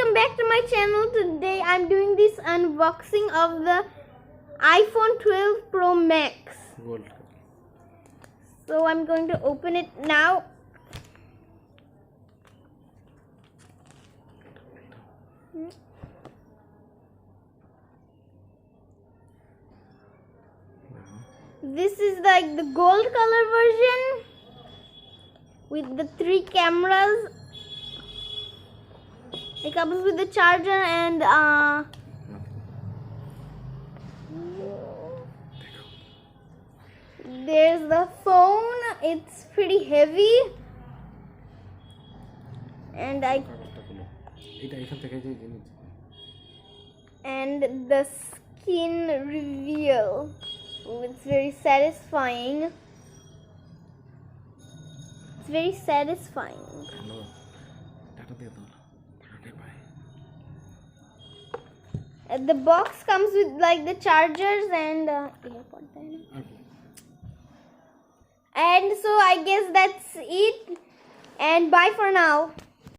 welcome back to my channel. Today I'm doing this unboxing of the iPhone 12 Pro Max. Gold. So I'm going to open it now. This is like the gold color version with the 3 cameras. It comes with the charger and there's the phone. It's pretty heavy, and the skin reveal. Oh, it's very satisfying. It's very satisfying. The box comes with like the chargers and and so I guess that's it, and bye for now.